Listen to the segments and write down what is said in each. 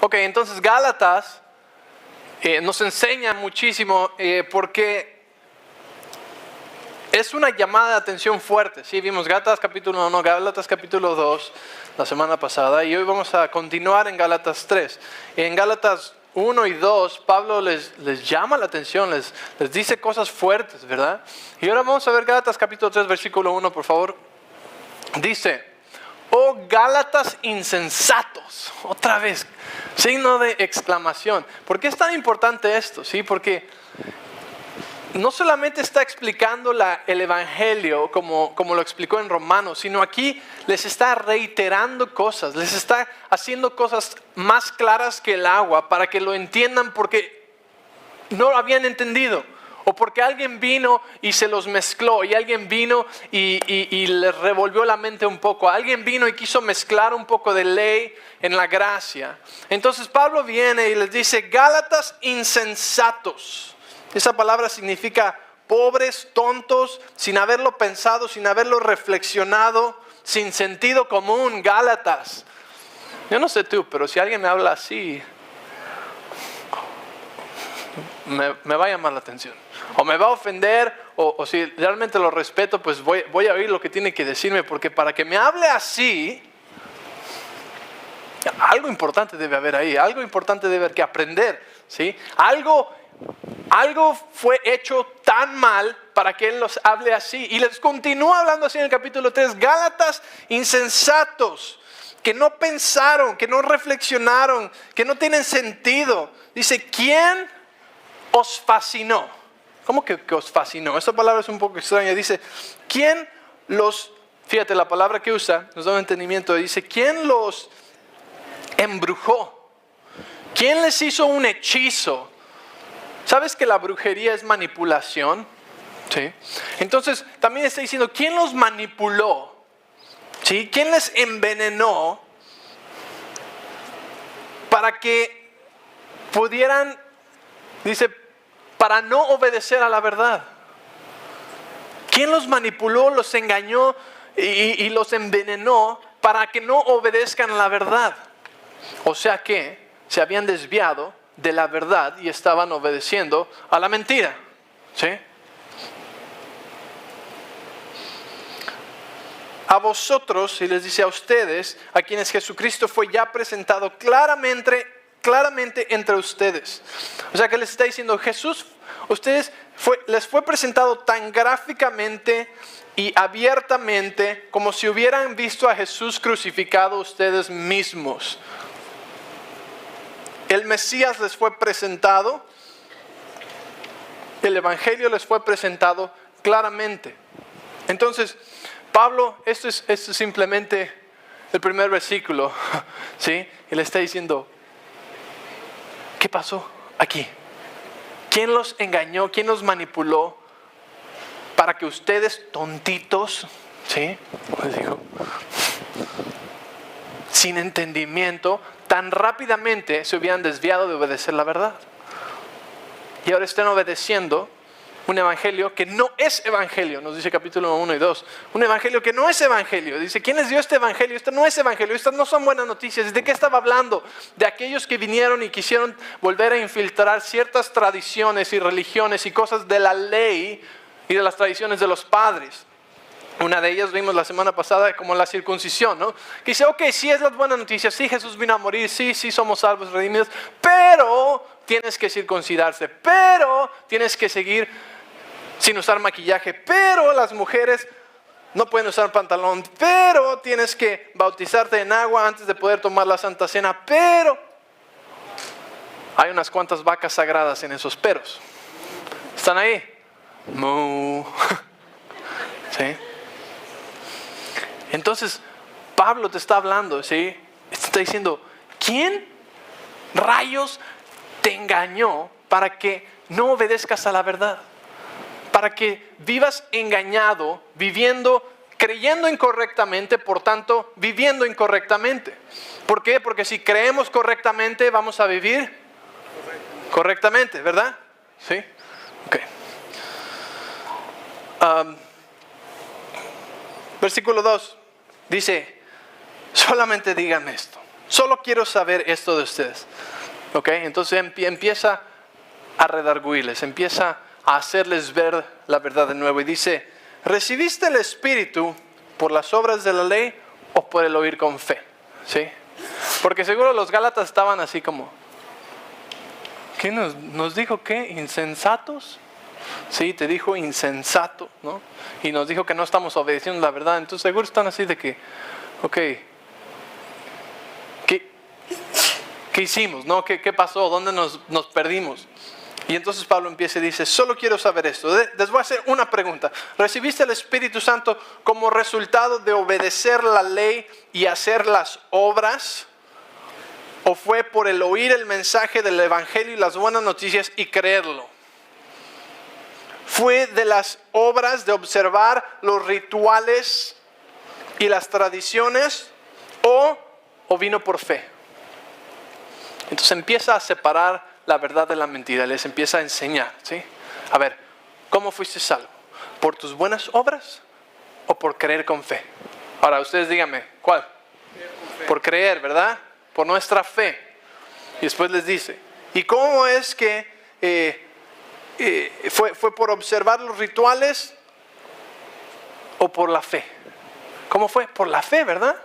Ok, entonces Gálatas nos enseña muchísimo porque es una llamada de atención fuerte. Sí, vimos Gálatas capítulo 1, Gálatas capítulo 2 la semana pasada y hoy vamos a continuar en Gálatas 3. En Gálatas 1 y 2, Pablo les llama la atención, les dice cosas fuertes, ¿verdad? Y ahora vamos a ver Gálatas capítulo 3, versículo 1, por favor. Dice: oh Gálatas insensatos, otra vez, signo de exclamación. ¿Por qué es tan importante esto? ¿Sí? Porque no solamente está explicando el Evangelio como lo explicó en Romanos, sino aquí les está reiterando cosas, les está haciendo cosas más claras que el agua para que lo entiendan porque no lo habían entendido. O porque alguien vino y se los mezcló, y alguien vino y les revolvió la mente un poco. Alguien vino y quiso mezclar un poco de ley en la gracia. Entonces Pablo viene y les dice: Gálatas insensatos. Esa palabra significa pobres, tontos, sin haberlo pensado, sin haberlo reflexionado, sin sentido común. Gálatas. Yo no sé tú, pero si alguien me habla así, me va a llamar la atención. O me va a ofender, o si realmente lo respeto, pues voy a oír lo que tiene que decirme. Porque para que me hable así, algo importante debe haber ahí. Algo importante debe haber que aprender, ¿sí? Algo fue hecho tan mal para que él los hable así. Y les continúa hablando así en el capítulo 3. Gálatas insensatos, que no pensaron, que no reflexionaron, que no tienen sentido. Dice: ¿quién os fascinó? ¿Cómo que os fascinó? Esta palabra es un poco extraña. Dice: ¿quién los... Fíjate la palabra que usa, nos da un entendimiento. Dice: ¿quién los embrujó? ¿Quién les hizo un hechizo? ¿Sabes que la brujería es manipulación? ¿Sí? Entonces también está diciendo: ¿quién los manipuló? ¿Sí? ¿Quién les envenenó para que pudieran, dice, para no obedecer a la verdad? ¿Quién los manipuló, los engañó y los envenenó para que no obedezcan a la verdad? O sea que se habían desviado de la verdad y estaban obedeciendo a la mentira. ¿Sí? A vosotros, y les dice a ustedes, a quienes Jesucristo fue ya presentado claramente entre ustedes. O sea que les está diciendo: Jesús, les fue presentado tan gráficamente y abiertamente como si hubieran visto a Jesús crucificado ustedes mismos. El Mesías les fue presentado, el Evangelio les fue presentado claramente. Entonces, Pablo, esto es simplemente el primer versículo, ¿sí? Y le está diciendo: ¿qué pasó aquí? ¿Quién los engañó? ¿Quién los manipuló para que ustedes, tontitos, ¿sí? Les digo, sin entendimiento, tan rápidamente se hubieran desviado de obedecer la verdad? Y ahora están obedeciendo un evangelio que no es evangelio, nos dice capítulo 1 y 2. Un evangelio que no es evangelio. Dice: ¿quién les dio este evangelio? Esto no es evangelio, estas no son buenas noticias. ¿De qué estaba hablando? De aquellos que vinieron y quisieron volver a infiltrar ciertas tradiciones y religiones y cosas de la ley y de las tradiciones de los padres. Una de ellas vimos la semana pasada como la circuncisión, ¿no? Que dice: ok, sí es las buenas noticias, sí Jesús vino a morir, sí somos salvos, redimidos, pero tienes que circuncidarse, pero tienes que seguir sin usar maquillaje, pero las mujeres no pueden usar pantalón, pero tienes que bautizarte en agua antes de poder tomar la Santa Cena, pero hay unas cuantas vacas sagradas en esos peros. ¿Están ahí? Mu. ¿Sí? Entonces Pablo te está hablando, ¿sí? Te está diciendo: ¿quién rayos te engañó para que no obedezcas a la verdad? Para que vivas engañado, creyendo incorrectamente, por tanto, viviendo incorrectamente. ¿Por qué? Porque si creemos correctamente, vamos a vivir correctamente, ¿verdad? ¿Sí? Ok. Versículo 2 dice: solamente digan esto. solo quiero saber esto de ustedes. ¿Ok? Entonces empieza a redarguirles, empieza a hacerles ver la verdad de nuevo. Y dice, ¿recibiste el Espíritu por las obras de la ley o por el oír con fe? ¿Sí? Porque seguro los Gálatas estaban así como, ¿qué nos dijo qué? ¿Insensatos? Sí, te dijo insensato, ¿no? Y nos dijo que no estamos obedeciendo la verdad. Entonces seguro están así de que, ok, ¿qué hicimos? ¿No? ¿Qué pasó? ¿Dónde nos perdimos? Y entonces Pablo empieza y dice, solo quiero saber esto. Les voy a hacer una pregunta. ¿Recibiste el Espíritu Santo como resultado de obedecer la ley y hacer las obras? ¿O fue por el oír el mensaje del Evangelio y las buenas noticias y creerlo? ¿Fue de las obras de observar los rituales y las tradiciones? ¿O vino por fe? Entonces empieza a separar la verdad de la mentira, les empieza a enseñar, ¿sí? A ver, ¿cómo fuiste salvo? ¿Por tus buenas obras o por creer con fe? Ahora, ustedes díganme, ¿cuál? Por creer, ¿verdad? Por nuestra fe. Y después les dice, ¿y cómo es que fue por observar los rituales o por la fe? ¿Cómo fue? Por la fe, ¿verdad?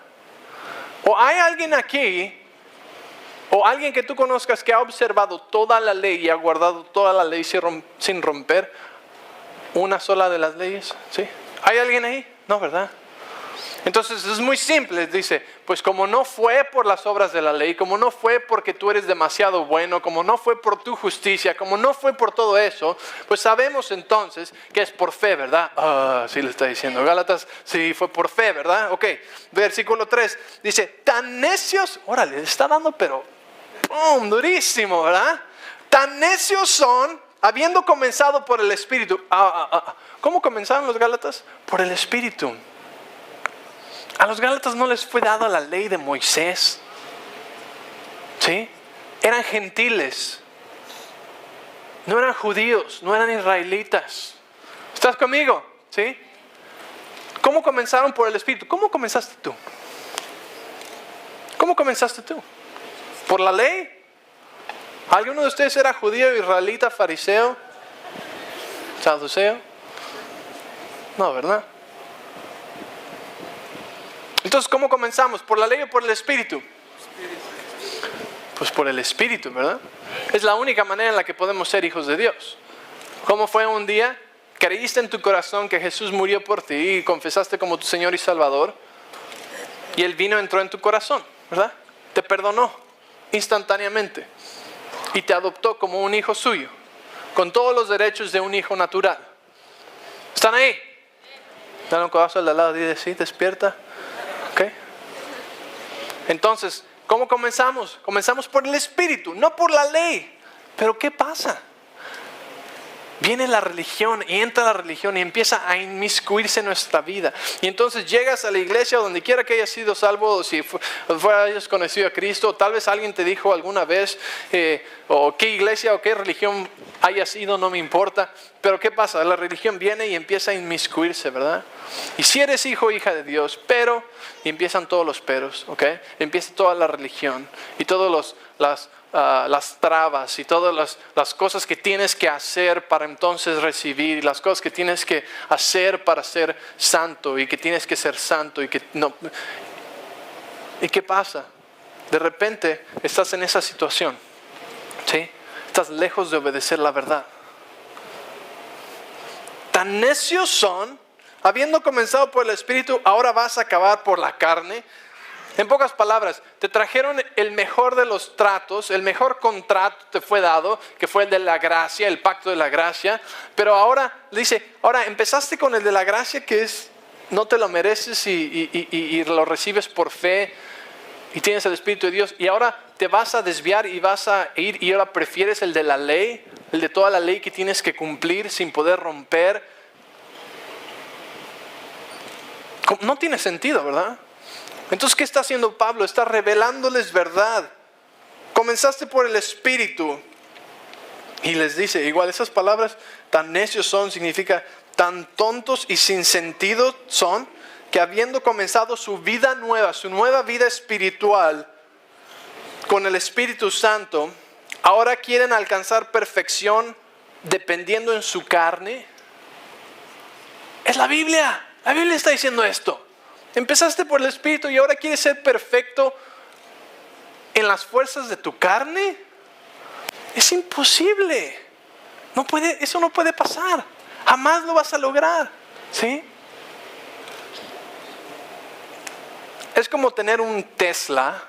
¿O hay alguien aquí, o alguien que tú conozcas que ha observado toda la ley y ha guardado toda la ley sin romper una sola de las leyes? ¿Sí? ¿Hay alguien ahí? No, ¿verdad? Entonces es muy simple, dice, pues como no fue por las obras de la ley, como no fue porque tú eres demasiado bueno, como no fue por tu justicia, como no fue por todo eso, pues sabemos entonces que es por fe, ¿verdad? Sí le está diciendo Gálatas, sí fue por fe, ¿verdad? Ok, versículo 3, dice, tan necios, órale, le está dando pero, ¡pum!, durísimo, ¿verdad? Tan necios son, habiendo comenzado por el Espíritu. ¿Cómo comenzaron los Gálatas? Por el Espíritu. A los Gálatas no les fue dada la ley de Moisés. ¿Sí? Eran gentiles. No eran judíos, no eran israelitas. ¿Estás conmigo? ¿Sí? ¿Cómo comenzaron por el Espíritu? ¿Cómo comenzaste tú? ¿Cómo comenzaste tú? ¿Por la ley? ¿Alguno de ustedes era judío, israelita, fariseo, saduceo? No, ¿verdad? Entonces, ¿cómo comenzamos? ¿Por la ley o por el Espíritu? Pues por el Espíritu, ¿verdad? Es la única manera en la que podemos ser hijos de Dios. ¿Cómo fue un día? Creíste en tu corazón que Jesús murió por ti y confesaste como tu Señor y Salvador. Y Él vino, entró en tu corazón, ¿verdad? Te perdonó instantáneamente. Y te adoptó como un hijo suyo. Con todos los derechos de un hijo natural. ¿Están ahí? Dale un codazo al de al lado y dice, sí, despierta. ¿Ok? Entonces, ¿cómo comenzamos? Comenzamos por el Espíritu, no por la ley. Pero ¿qué pasa? Viene la religión y entra la religión y empieza a inmiscuirse en nuestra vida. Y entonces llegas a la iglesia, donde quiera que hayas sido salvo, o si hayas conocido a Cristo, o tal vez alguien te dijo alguna vez, o qué iglesia o qué religión hayas ido, no me importa. Pero ¿qué pasa? La religión viene y empieza a inmiscuirse, ¿verdad? Y si eres hijo o hija de Dios, pero, y empiezan todos los peros, ¿ok? Empieza toda la religión y todas las trabas y todas las cosas que tienes que hacer para entonces recibir, y las cosas que tienes que hacer para ser santo y que tienes que ser santo y que no. ¿Y qué pasa? De repente estás en esa situación, ¿sí? Estás lejos de obedecer la verdad. Tan necios son, habiendo comenzado por el Espíritu, ahora vas a acabar por la carne. En pocas palabras, te trajeron el mejor de los tratos, el mejor contrato te fue dado, que fue el de la gracia, el pacto de la gracia. Pero ahora, dice, ahora empezaste con el de la gracia, que es, no te lo mereces y lo recibes por fe y tienes el Espíritu de Dios. Y ahora te vas a desviar y vas a ir y ahora prefieres el de la ley, el de toda la ley que tienes que cumplir sin poder romper. No tiene sentido, ¿verdad? Entonces, ¿qué está haciendo Pablo? Está revelándoles verdad. Comenzaste por el Espíritu. Y les dice, igual esas palabras, tan necios son, significa tan tontos y sin sentido son, que habiendo comenzado su vida nueva, su nueva vida espiritual, con el Espíritu Santo, ahora quieren alcanzar perfección dependiendo en su carne. Es la Biblia. La Biblia está diciendo esto. Empezaste por el Espíritu y ahora quieres ser perfecto en las fuerzas de tu carne. Es imposible. Eso no puede pasar. Jamás lo vas a lograr. ¿Sí? Es como tener un Tesla.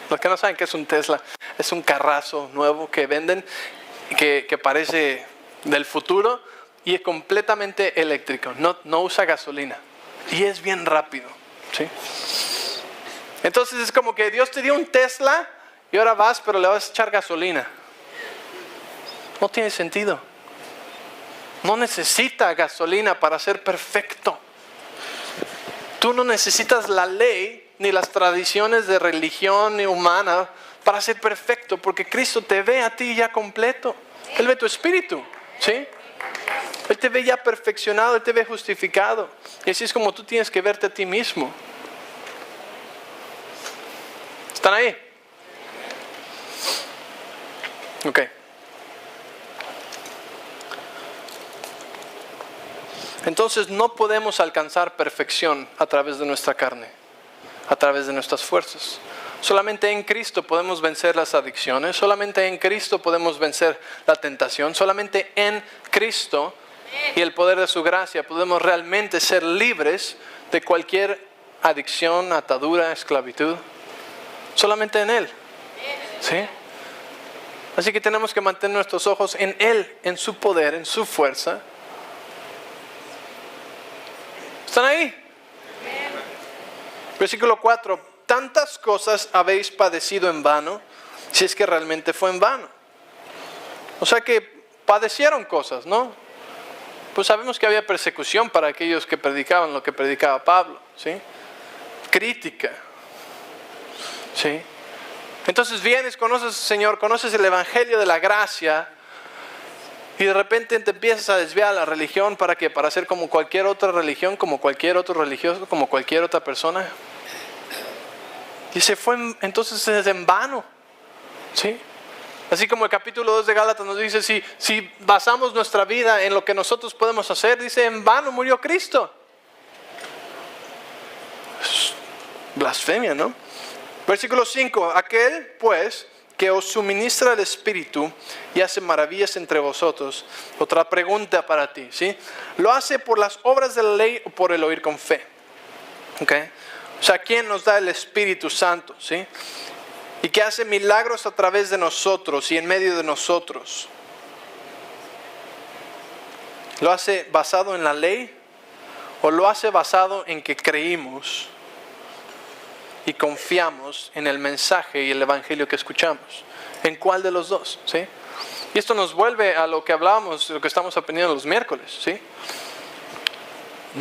Los que no saben qué es un Tesla, es un carrazo nuevo que venden, que parece del futuro y es completamente eléctrico, no usa gasolina y es bien rápido, ¿sí? Entonces es como que Dios te dio un Tesla y ahora vas, pero le vas a echar gasolina. No tiene sentido. No necesita gasolina para ser perfecto. Tú no necesitas la ley ni las tradiciones de religión ni humana para ser perfecto, porque Cristo te ve a ti ya completo. Él ve tu espíritu, ¿sí? Él te ve ya perfeccionado, Él te ve justificado. Y así es como tú tienes que verte a ti mismo. ¿Están ahí? Ok. Entonces no podemos alcanzar perfección a través de nuestra carne, a través de nuestras fuerzas. Solamente en Cristo podemos vencer las adicciones, solamente en Cristo podemos vencer la tentación, solamente en Cristo y el poder de su gracia podemos realmente ser libres de cualquier adicción, atadura, esclavitud. Solamente en Él. ¿Sí? Así que tenemos que mantener nuestros ojos en Él, en su poder, en su fuerza. ¿Están ahí? Versículo 4. Tantas cosas habéis padecido en vano, si es que realmente fue en vano. O sea que padecieron cosas, ¿no? Pues sabemos que había persecución para aquellos que predicaban lo que predicaba Pablo, ¿sí? Crítica, ¿sí? Entonces vienes, conoces al Señor, conoces el Evangelio de la gracia y de repente te empiezas a desviar la religión. ¿Para qué? Para ser como cualquier otra religión, como cualquier otro religioso, como cualquier otra persona. Y entonces es en vano, ¿sí? Así como el capítulo 2 de Gálatas nos dice, si basamos nuestra vida en lo que nosotros podemos hacer, dice, en vano murió Cristo. Es blasfemia, ¿no? Versículo 5, aquel pues que os suministra el Espíritu y hace maravillas entre vosotros. Otra pregunta para ti, ¿sí? ¿Lo hace por las obras de la ley o por el oír con fe? ¿Ok? O sea, ¿quién nos da el Espíritu Santo? ¿Sí? Y que hace milagros a través de nosotros y en medio de nosotros. ¿Lo hace basado en la ley o lo hace basado en que creímos y confiamos en el mensaje y el evangelio que escuchamos? ¿En cuál de los dos? ¿Sí? Y esto nos vuelve a lo que hablábamos, lo que estamos aprendiendo los miércoles, ¿sí?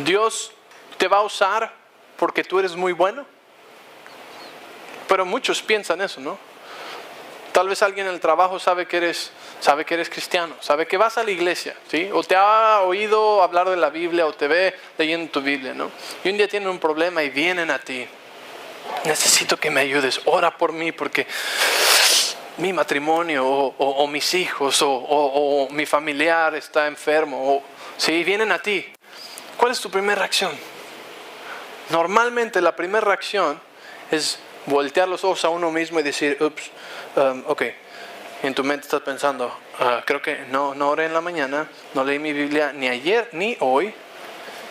Dios te va a usar porque tú eres muy bueno. Pero muchos piensan eso, ¿no? Tal vez alguien en el trabajo sabe que eres cristiano, sabe que vas a la iglesia, ¿sí? O te ha oído hablar de la Biblia o te ve leyendo tu Biblia, ¿no? Y un día tienen un problema y vienen a ti. Necesito que me ayudes, ora por mí porque mi matrimonio o mis hijos o mi familiar está enfermo. ¿Sí? Vienen a ti. ¿Cuál es tu primera reacción? Normalmente la primera reacción es voltear los ojos a uno mismo y decir, ok. Y en tu mente estás pensando, creo que no oré en la mañana, no leí mi Biblia ni ayer, ni hoy,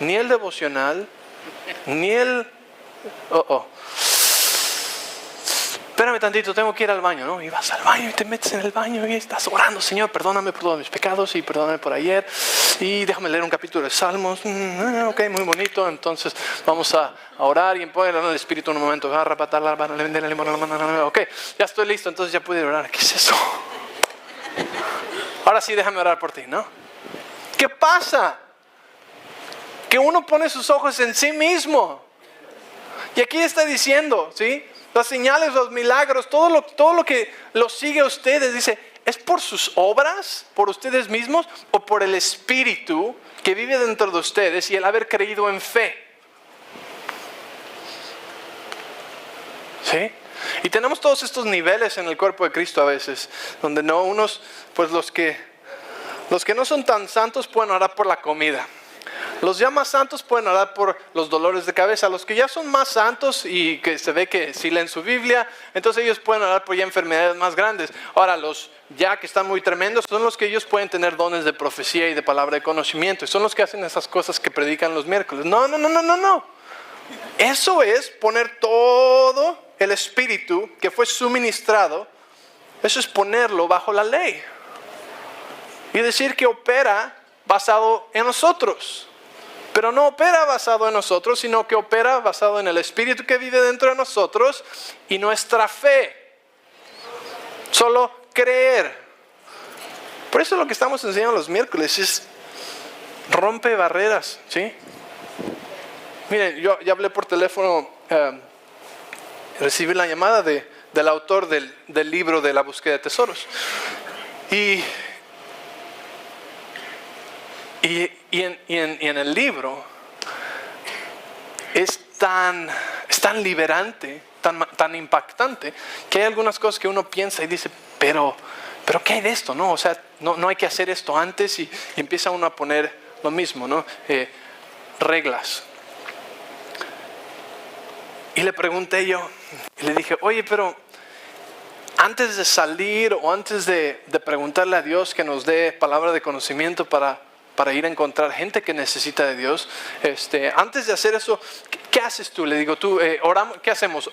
ni el devocional, ni el... Espérame tantito, tengo que ir al baño, ¿no? Y vas al baño y te metes en el baño y estás orando, Señor, perdóname por todos mis pecados y perdóname por ayer. Y déjame leer un capítulo de Salmos. Ok, muy bonito. Entonces vamos a orar y empoderar al Espíritu en un momento. Ok, ya estoy listo, entonces ya pude orar. ¿Qué es eso? Ahora sí, déjame orar por ti, ¿no? ¿Qué pasa? Que uno pone sus ojos en sí mismo. Y aquí está diciendo, ¿sí? Las señales, los milagros, todo lo que los sigue a ustedes, dice, ¿es por sus obras, por ustedes mismos o por el Espíritu que vive dentro de ustedes y el haber creído en fe? ¿Sí? Y tenemos todos estos niveles en el cuerpo de Cristo a veces, donde no unos, pues los que no son tan santos pueden orar por la comida. Los ya más santos pueden orar por los dolores de cabeza. Los que ya son más santos y que se ve que sí leen su Biblia, entonces ellos pueden orar por ya enfermedades más grandes. Ahora, los ya que están muy tremendos son los que ellos pueden tener dones de profecía y de palabra de conocimiento. Y son los que hacen esas cosas que predican los miércoles. No. Eso es poner todo el espíritu que fue suministrado, eso es ponerlo bajo la ley. Y decir que opera basado en nosotros. Pero no opera basado en nosotros, sino que opera basado en el Espíritu que vive dentro de nosotros y nuestra fe. Solo creer. Por eso lo que estamos enseñando los miércoles es rompe barreras, ¿sí? Miren, yo ya hablé por teléfono, recibí la llamada del autor del libro de la búsqueda de tesoros. Y en el libro es tan liberante, tan impactante, que hay algunas cosas que uno piensa y dice, pero ¿qué hay de esto? ¿No? O sea, no hay que hacer esto antes y empieza uno a poner lo mismo, ¿no? Reglas. Y le pregunté yo, y le dije, oye, pero antes de salir o antes de preguntarle a Dios que nos dé palabra de conocimiento para ir a encontrar gente que necesita de Dios, antes de hacer eso, ¿qué haces tú? Le digo, tú, oramos, ¿qué hacemos?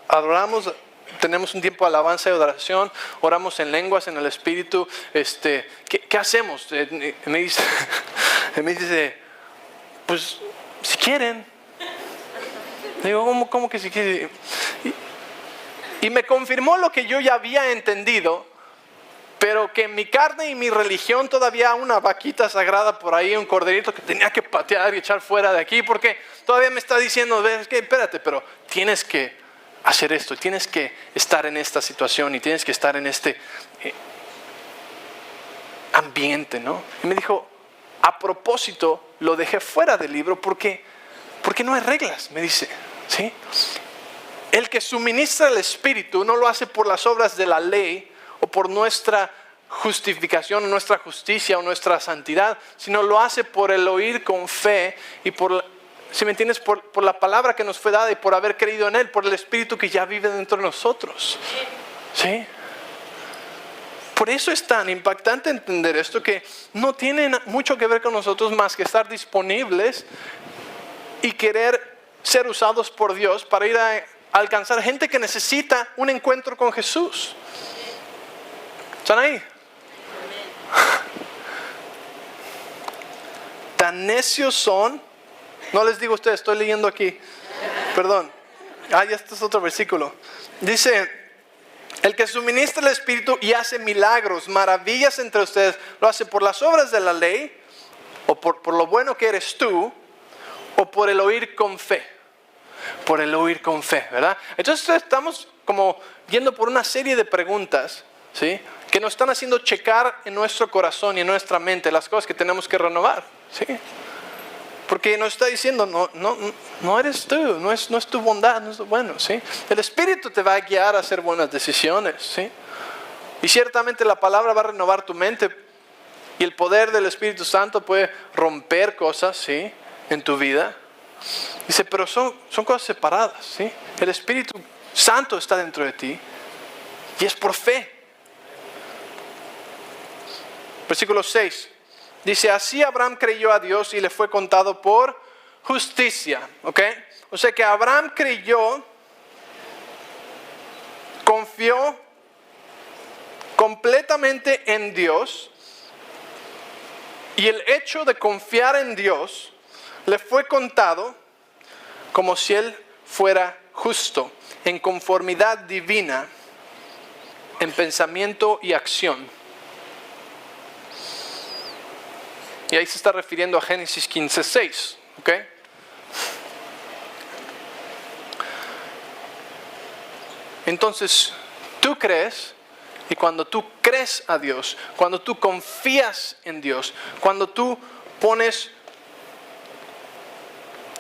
Adoramos, tenemos un tiempo de alabanza y adoración, oramos en lenguas, en el Espíritu, ¿qué hacemos? Me dice, pues, si quieren. Le digo, ¿cómo que si quieren? Y me confirmó lo que yo ya había entendido, pero que en mi carne y mi religión todavía una vaquita sagrada por ahí, un corderito que tenía que patear y echar fuera de aquí, porque todavía me está diciendo, ves que espérate, pero tienes que hacer esto, tienes que estar en esta situación y tienes que estar en este ambiente, ¿no? Y me dijo, a propósito, lo dejé fuera del libro porque no hay reglas, me dice, ¿sí? El que suministra el Espíritu no lo hace por las obras de la ley o por nuestra justificación, o nuestra justicia o nuestra santidad, sino lo hace por el oír con fe y por, si me entiendes, por la palabra que nos fue dada y por haber creído en Él, por el Espíritu que ya vive dentro de nosotros. ¿Sí? Por eso es tan impactante entender esto, que no tiene mucho que ver con nosotros más que estar disponibles y querer ser usados por Dios para ir a alcanzar gente que necesita un encuentro con Jesús. ¿Están ahí? Tan necios son. No les digo a ustedes, estoy leyendo aquí. Perdón. Ya este es otro versículo. Dice, el que suministra el Espíritu y hace milagros, maravillas entre ustedes, lo hace por las obras de la ley, o por lo bueno que eres tú, o por el oír con fe. Por el oír con fe, ¿verdad? Entonces estamos como yendo por una serie de preguntas, ¿sí? Que nos están haciendo checar en nuestro corazón y en nuestra mente las cosas que tenemos que renovar, ¿sí? Porque nos está diciendo, no eres tú, no es tu bondad, no es bueno, ¿sí? El Espíritu te va a guiar a hacer buenas decisiones, ¿sí? Y ciertamente la palabra va a renovar tu mente y el poder del Espíritu Santo puede romper cosas, ¿sí? En tu vida. Dice, pero son cosas separadas, ¿sí? El Espíritu Santo está dentro de ti y es por fe. Versículo 6. Dice, así Abraham creyó a Dios y le fue contado por justicia. ¿Ok? O sea que Abraham creyó, confió completamente en Dios, y el hecho de confiar en Dios le fue contado como si él fuera justo, en conformidad divina, en pensamiento y acción. Y ahí se está refiriendo a Génesis 15:6, ¿ok? Entonces, tú crees, y cuando tú crees a Dios, cuando tú confías en Dios, cuando tú pones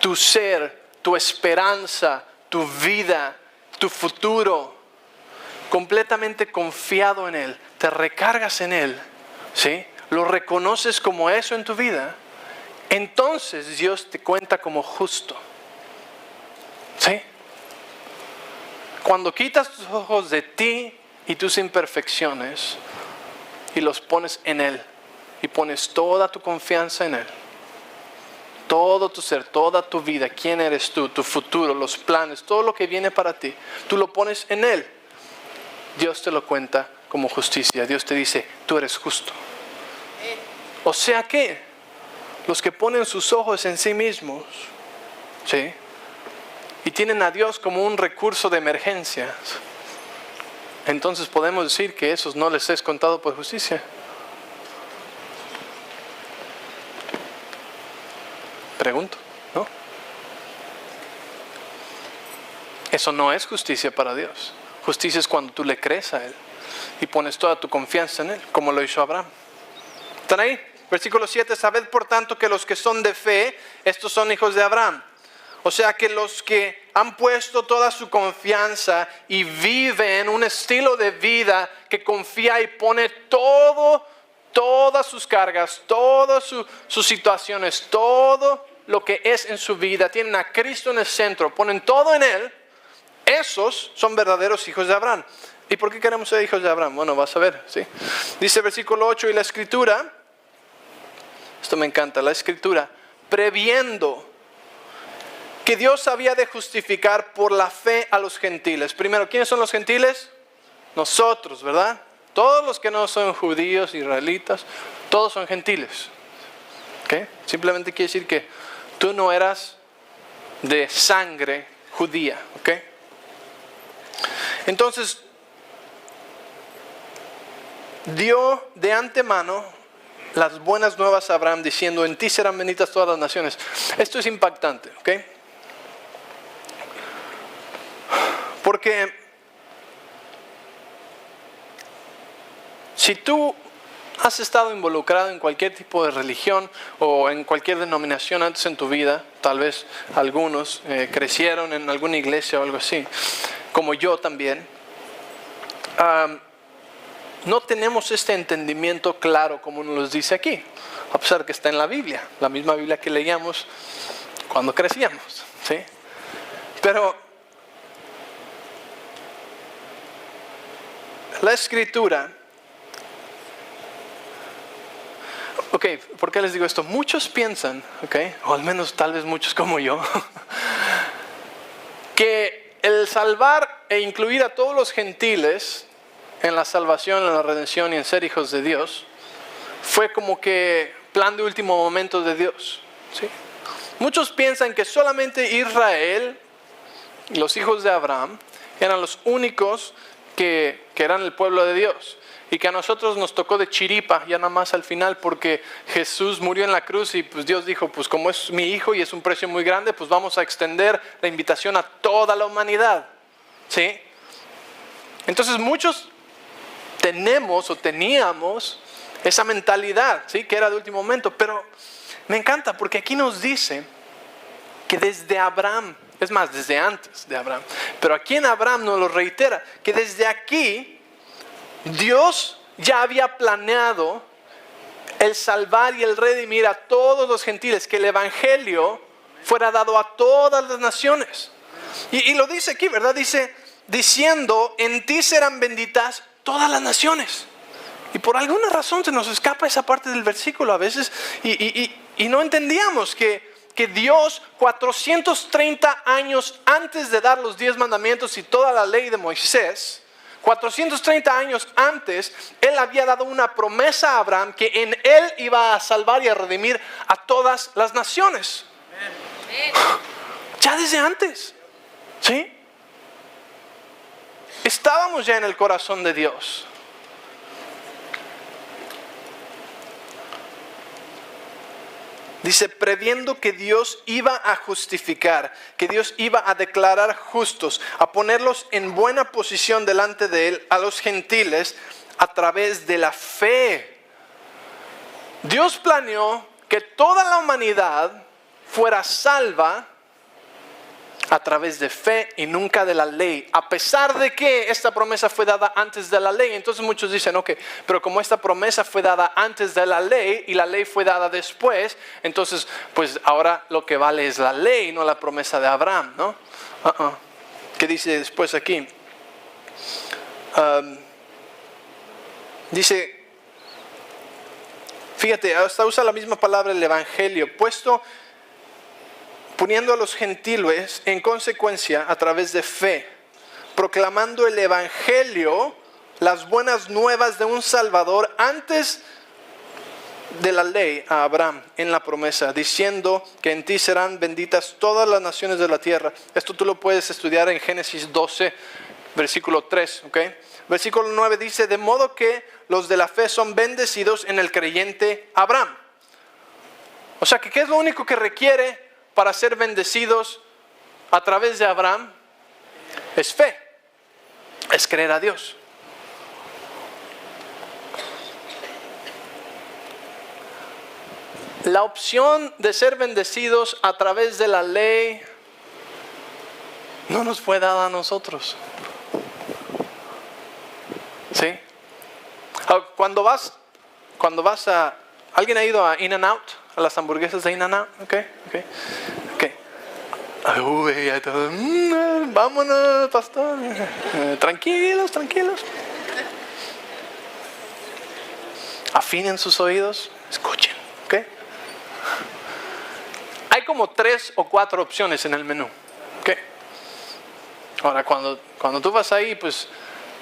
tu ser, tu esperanza, tu vida, tu futuro, completamente confiado en Él, te recargas en Él, ¿sí? Lo reconoces como eso en tu vida, entonces Dios te cuenta como justo, ¿sí? Cuando quitas tus ojos de ti y tus imperfecciones y los pones en Él y pones toda tu confianza en Él, todo tu ser, toda tu vida, quién eres tú, tu futuro, los planes, todo lo que viene para ti, tú lo pones en Él. Dios te lo cuenta como justicia. Dios te dice, tú eres justo. O sea que los que ponen sus ojos en sí mismos, ¿sí? Y tienen a Dios como un recurso de emergencia, entonces podemos decir que esos no les es contado por justicia. Pregunto, ¿no? Eso no es justicia para Dios. Justicia es cuando tú le crees a Él y pones toda tu confianza en Él, como lo hizo Abraham. ¿Están ahí? Versículo 7, sabed por tanto que los que son de fe, estos son hijos de Abraham. O sea que los que han puesto toda su confianza y viven un estilo de vida que confía y pone todas sus cargas, todas sus situaciones, todo lo que es en su vida, tienen a Cristo en el centro, ponen todo en Él, esos son verdaderos hijos de Abraham. ¿Y por qué queremos ser hijos de Abraham? Bueno, vas a ver, ¿sí? Dice versículo 8, y la Escritura, esto me encanta, la Escritura, previendo que Dios había de justificar por la fe a los gentiles. Primero, ¿quiénes son los gentiles? Nosotros, ¿verdad? Todos los que no son judíos, israelitas, todos son gentiles. ¿Okay? Simplemente quiere decir que tú no eras de sangre judía. ¿Okay? Entonces, dio de antemano las buenas nuevas a Abraham diciendo, en ti serán benditas todas las naciones. Esto es impactante, ¿ok? Porque si tú has estado involucrado en cualquier tipo de religión o en cualquier denominación antes en tu vida, tal vez algunos crecieron en alguna iglesia o algo así, como yo también, no tenemos este entendimiento claro como nos dice aquí, a pesar que está en la Biblia, la misma Biblia que leíamos cuando crecíamos, ¿sí? Pero la Escritura, ok, ¿por qué les digo esto? Muchos piensan, ok, o al menos tal vez muchos como yo, que el salvar e incluir a todos los gentiles en la salvación, en la redención y en ser hijos de Dios, fue como que plan de último momento de Dios, ¿sí? Muchos piensan que solamente Israel, los hijos de Abraham, eran los únicos que eran el pueblo de Dios. Y que a nosotros nos tocó de chiripa, ya nada más al final, porque Jesús murió en la cruz y pues Dios dijo, pues como es mi hijo y es un precio muy grande, pues vamos a extender la invitación a toda la humanidad, ¿sí? Entonces muchos tenemos o teníamos esa mentalidad, ¿sí? Que era de último momento, pero me encanta porque aquí nos dice que desde Abraham, es más, desde antes de Abraham, pero aquí en Abraham nos lo reitera, que desde aquí Dios ya había planeado el salvar y el redimir a todos los gentiles, que el evangelio fuera dado a todas las naciones. Y lo dice aquí, ¿verdad? Dice, diciendo, en ti serán benditas todas las naciones. Y por alguna razón se nos escapa esa parte del versículo a veces y no entendíamos que Dios 430 años antes de dar los 10 mandamientos y toda la ley de Moisés, 430 años antes, Él había dado una promesa a Abraham que en Él iba a salvar y a redimir a todas las naciones. Ya desde antes, ¿sí? Estábamos ya en el corazón de Dios. Dice, previendo que Dios iba a justificar, que Dios iba a declarar justos, a ponerlos en buena posición delante de Él, a los gentiles, a través de la fe. Dios planeó que toda la humanidad fuera salva a través de fe y nunca de la ley, a pesar de que esta promesa fue dada antes de la ley. Entonces muchos dicen, ok, pero como esta promesa fue dada antes de la ley y la ley fue dada después, entonces pues ahora lo que vale es la ley, no la promesa de Abraham, ¿no? ¿Qué dice después aquí? Dice, fíjate, hasta usa la misma palabra el evangelio, poniendo a los gentiles en consecuencia a través de fe, proclamando el evangelio, las buenas nuevas de un Salvador antes de la ley a Abraham en la promesa, diciendo que en ti serán benditas todas las naciones de la tierra. Esto tú lo puedes estudiar en Génesis 12, versículo 3, ¿ok? Versículo 9 dice, de modo que los de la fe son bendecidos en el creyente Abraham. O sea, que ¿qué es lo único que requiere para ser bendecidos a través de Abraham? Es fe, es creer a Dios. La opción de ser bendecidos a través de la ley no nos fue dada a nosotros. ¿Sí? Cuando vas a... ¿Alguien ha ido a In-N-Out? A las hamburguesas de In-N-Out. Ok. Vámonos, pastor. Tranquilos. Afinen sus oídos. Escuchen. Ok. Hay como 3 o 4 opciones en el menú. Ok. Ahora, cuando tú vas ahí, pues,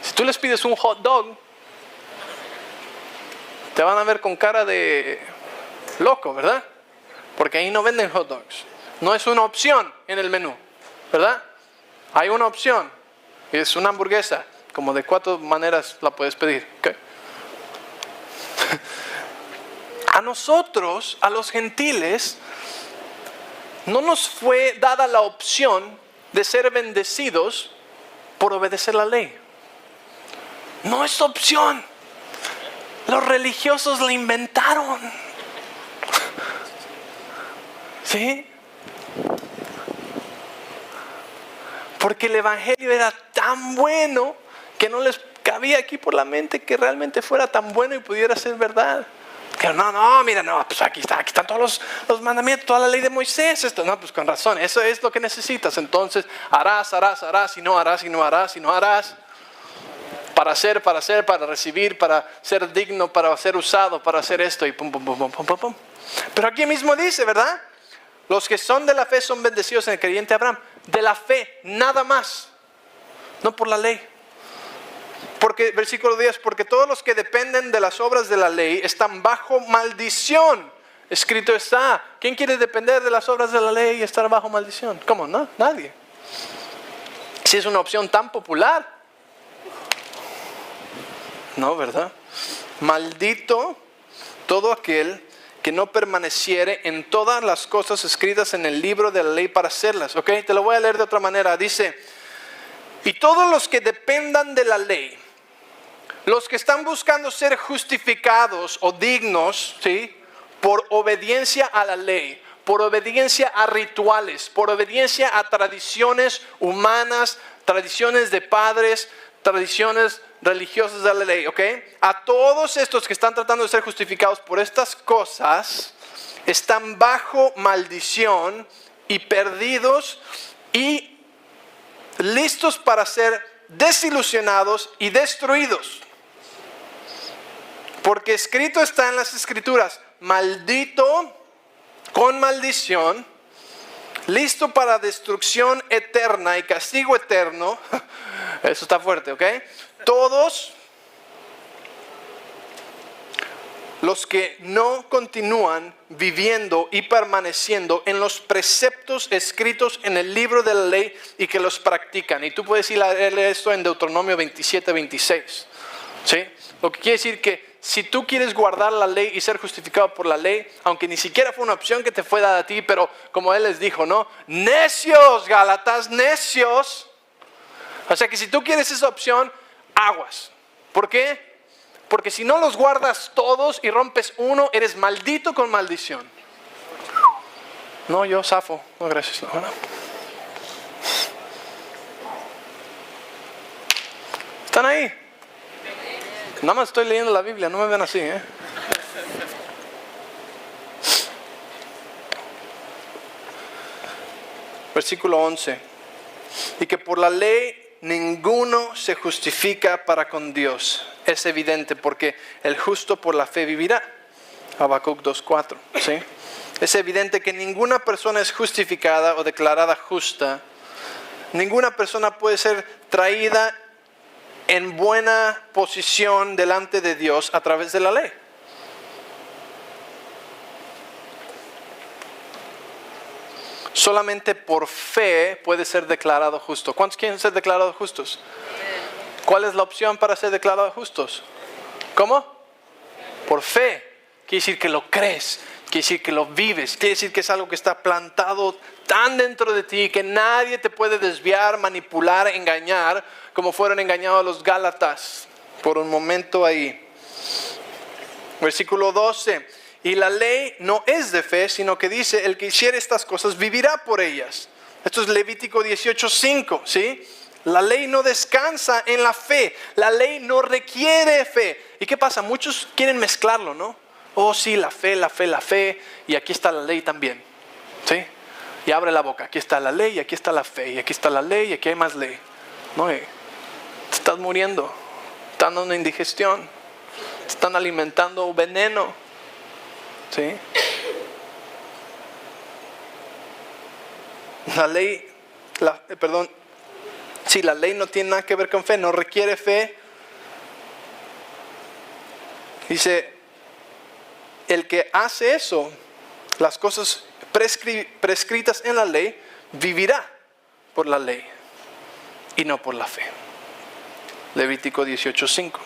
si tú les pides un hot dog, te van a ver con cara de loco, ¿verdad? Porque ahí no venden hot dogs. No es una opción en el menú, ¿verdad? Hay una opción. Es una hamburguesa. Como de 4 maneras la puedes pedir. ¿Okay? A nosotros, a los gentiles, no nos fue dada la opción de ser bendecidos por obedecer la ley. No es opción. Los religiosos la inventaron. ¿Sí? Porque el evangelio era tan bueno que no les cabía aquí por la mente que realmente fuera tan bueno y pudiera ser verdad. Que pues aquí están todos los mandamientos, toda la ley de Moisés. Esto, no, pues con razón, eso es lo que necesitas. Entonces harás, y no harás. Para recibir, para ser digno, para ser usado, para hacer esto y pum. Pero aquí mismo dice, ¿verdad? Los que son de la fe son bendecidos en el creyente Abraham. De la fe, nada más. No por la ley. Porque, versículo 10, porque todos los que dependen de las obras de la ley están bajo maldición. Escrito está. ¿Quién quiere depender de las obras de la ley y estar bajo maldición? ¿Cómo? No, nadie. Si es una opción tan popular. No, ¿verdad? Maldito todo aquel que no permaneciere en todas las cosas escritas en el libro de la ley para hacerlas. ¿Ok? Te lo voy a leer de otra manera. Dice, y todos los que dependan de la ley, los que están buscando ser justificados o dignos, ¿sí? Por obediencia a la ley, por obediencia a rituales, por obediencia a tradiciones humanas, tradiciones de padres, tradiciones religiosas de la ley, ¿ok? A todos estos que están tratando de ser justificados por estas cosas, están bajo maldición y perdidos y listos para ser desilusionados y destruidos. Porque escrito está en las Escrituras, maldito con maldición, listo para destrucción eterna y castigo eterno. Eso está fuerte, ¿ok? Todos los que no continúan viviendo y permaneciendo en los preceptos escritos en el libro de la ley y que los practican. Y tú puedes ir a leer esto en Deuteronomio 27, 26. ¿Sí? Lo que quiere decir que si tú quieres guardar la ley y ser justificado por la ley, aunque ni siquiera fue una opción que te fue dada a ti, pero como él les dijo, ¿no? Necios, Gálatas, necios. O sea que si tú quieres esa opción, aguas. ¿Por qué? Porque si no los guardas todos y rompes uno, eres maldito con maldición. No, yo zafo. No, gracias. No. ¿Están ahí? Nada más estoy leyendo la Biblia, no me ven así, ¿eh? Versículo 11. Y que por la ley ninguno se justifica para con Dios. Es evidente porque el justo por la fe vivirá. Habacuc 2:4. ¿Sí? Es evidente que ninguna persona es justificada o declarada justa. Ninguna persona puede ser traída en buena posición delante de Dios a través de la ley. Solamente por fe puede ser declarado justo. ¿Cuántos quieren ser declarados justos? ¿Cuál es la opción para ser declarados justos? ¿Cómo? Por fe. Quiere decir que lo crees, quiere decir que lo vives, quiere decir que es algo que está plantado tan dentro de ti que nadie te puede desviar, manipular, engañar, como fueron engañados los Gálatas por un momento ahí. Versículo 12. Y la ley no es de fe, sino que dice, el que hiciere estas cosas vivirá por ellas. Esto es Levítico 18:5, ¿sí? La ley no descansa en la fe, la ley no requiere fe. ¿Y qué pasa? Muchos quieren mezclarlo, ¿no? Oh sí, la fe, y aquí está la ley también, ¿sí? Y abre la boca, aquí está la ley, y aquí está la fe, y aquí está la ley, y aquí hay más ley. No, te estás muriendo, te están dando una indigestión, te están alimentando veneno. ¿Sí? La ley no tiene nada que ver con fe, no requiere fe. Dice, el que hace eso, las cosas prescritas en la ley, vivirá por la ley y no por la fe. Levítico 18:5.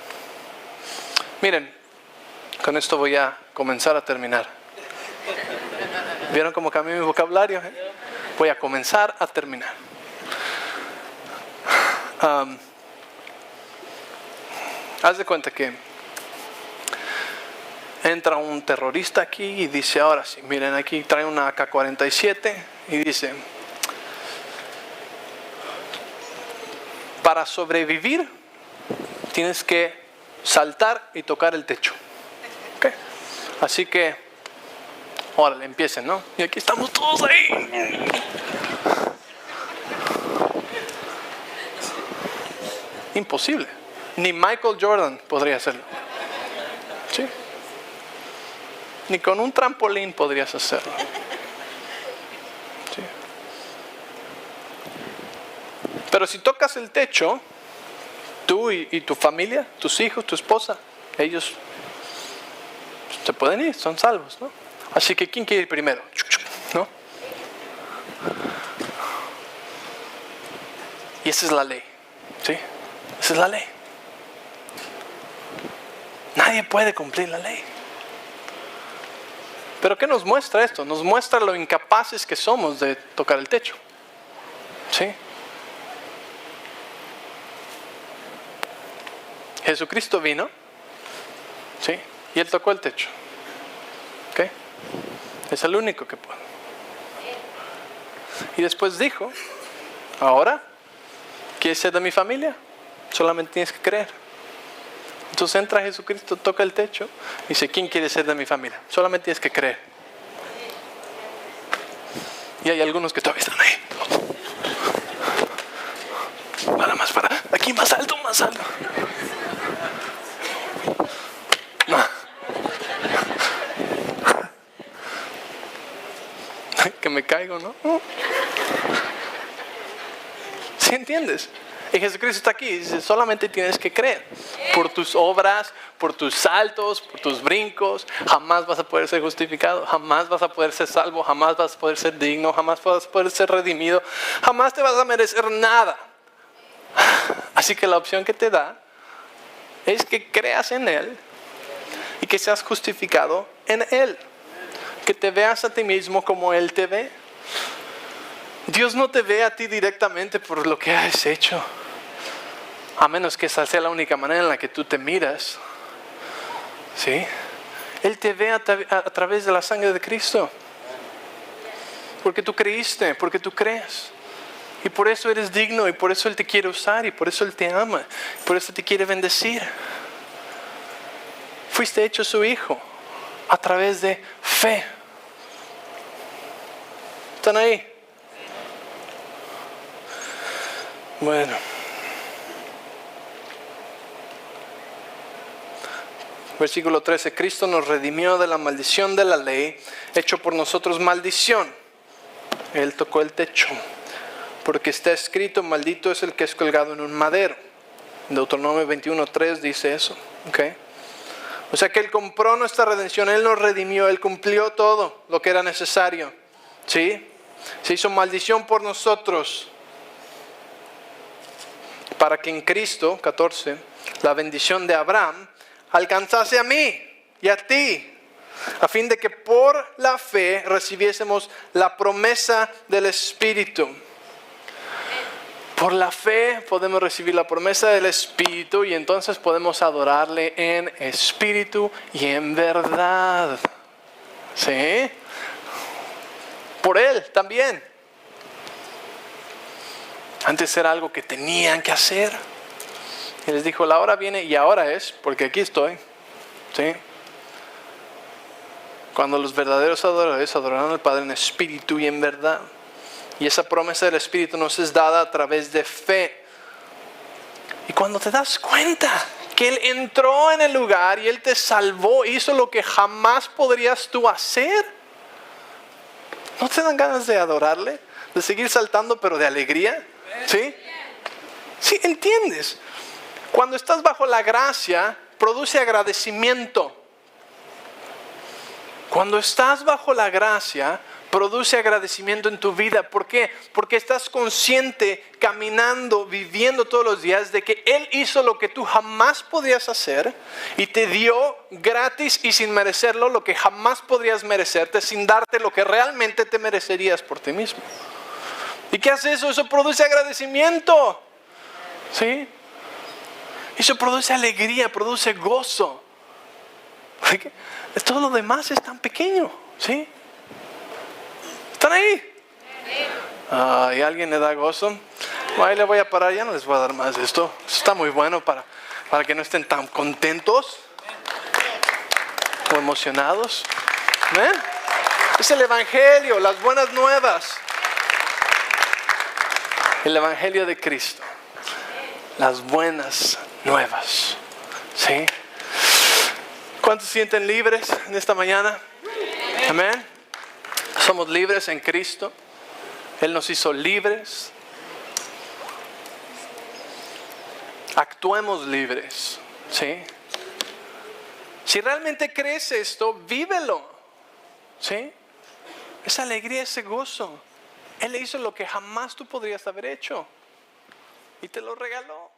Miren, con esto voy a comenzar a terminar. ¿Vieron cómo cambié mi vocabulario? Voy a comenzar a terminar. Haz de cuenta que entra un terrorista aquí y dice, ahora sí, miren, aquí trae una AK-47 y dice, para sobrevivir tienes que saltar y tocar el techo. ¿Okay? Así que, órale, empiecen, ¿no? Y aquí estamos todos ahí. Imposible. Ni Michael Jordan podría hacerlo. ¿Sí? Ni con un trampolín podrías hacerlo. ¿Sí? Pero si tocas el techo, tú y tu familia, tus hijos, tu esposa, ellos se pueden ir, son salvos, ¿no? Así que ¿quién quiere ir primero? ¿No? Y esa es la ley, ¿sí? Esa es la ley. Nadie puede cumplir la ley. Pero ¿qué nos muestra esto? Nos muestra lo incapaces que somos de tocar el techo, ¿sí? Jesucristo vino, ¿sí? Y Él tocó el techo. ¿Ok? Es el único que puede. Y después dijo, ahora, ¿quieres ser de mi familia? Solamente tienes que creer. Entonces entra Jesucristo, toca el techo y dice, ¿quién quiere ser de mi familia? Solamente tienes que creer. Y hay algunos que todavía están ahí. Para, aquí más alto, más alto. Que me caigo, ¿no? ¿Sí entiendes? Y Jesucristo está aquí y dice, solamente tienes que creer. Por tus obras, por tus saltos, por tus brincos, jamás vas a poder ser justificado, jamás vas a poder ser salvo, jamás vas a poder ser digno, jamás vas a poder ser redimido, jamás te vas a merecer nada. Así que la opción que te da es que creas en Él y que seas justificado en Él. Que te veas a ti mismo como Él te ve. Dios no te ve a ti directamente por lo que has hecho, a menos que esa sea la única manera en la que tú te miras, ¿sí? Él te ve a través de la sangre de Cristo, porque tú creíste, porque tú crees. Y por eso eres digno, y por eso Él te quiere usar, y por eso Él te ama, y por eso te quiere bendecir. Fuiste hecho su hijo a través de fe. ¿Están ahí? Bueno. Versículo 13. Cristo nos redimió de la maldición de la ley, hecho por nosotros maldición. Él tocó el techo. Porque está escrito, maldito es el que es colgado en un madero. Deuteronomio 21:3 dice eso. ¿Okay? O sea que Él compró nuestra redención, Él nos redimió, Él cumplió todo lo que era necesario. ¿Sí? Se hizo maldición por nosotros. Para que en Cristo, 14, la bendición de Abraham alcanzase a mí y a ti, a fin de que por la fe recibiésemos la promesa del Espíritu. Por la fe podemos recibir la promesa del Espíritu y entonces podemos adorarle en espíritu y en verdad. ¿Sí? Por Él también. Antes era algo que tenían que hacer. Y les dijo, la hora viene y ahora es, porque aquí estoy. ¿Sí? Cuando los verdaderos adoradores adorarán al Padre en espíritu y en verdad. Y esa promesa del Espíritu nos es dada a través de fe. Y cuando te das cuenta que Él entró en el lugar y Él te salvó, hizo lo que jamás podrías tú hacer, ¿no te dan ganas de adorarle? De seguir saltando, pero de alegría. ¿Sí? Sí, ¿entiendes? Cuando estás bajo la gracia, produce agradecimiento. Cuando estás bajo la gracia, produce agradecimiento en tu vida. ¿Por qué? Porque estás consciente, caminando, viviendo todos los días de que Él hizo lo que tú jamás podías hacer y te dio gratis y sin merecerlo lo que jamás podrías merecerte, sin darte lo que realmente te merecerías por ti mismo. ¿Y qué hace eso? Eso produce agradecimiento. ¿Sí? Eso produce alegría, produce gozo. Porque todo lo demás es tan pequeño. ¿Sí? ¿Están ahí? ¿Y alguien le da gozo? Ahí le voy a parar, ya no les voy a dar más de esto. Está muy bueno para que no estén tan contentos o emocionados. ¿Ven? Es el Evangelio, las buenas nuevas. El Evangelio de Cristo. Las buenas nuevas. ¿Sí? ¿Cuántos se sienten libres en esta mañana? Amén. Somos libres en Cristo. Él nos hizo libres. Actuemos libres. ¿Sí? Si realmente crees esto, vívelo. ¿Sí? Esa alegría, ese gozo. Él hizo lo que jamás tú podrías haber hecho. Y te lo regaló.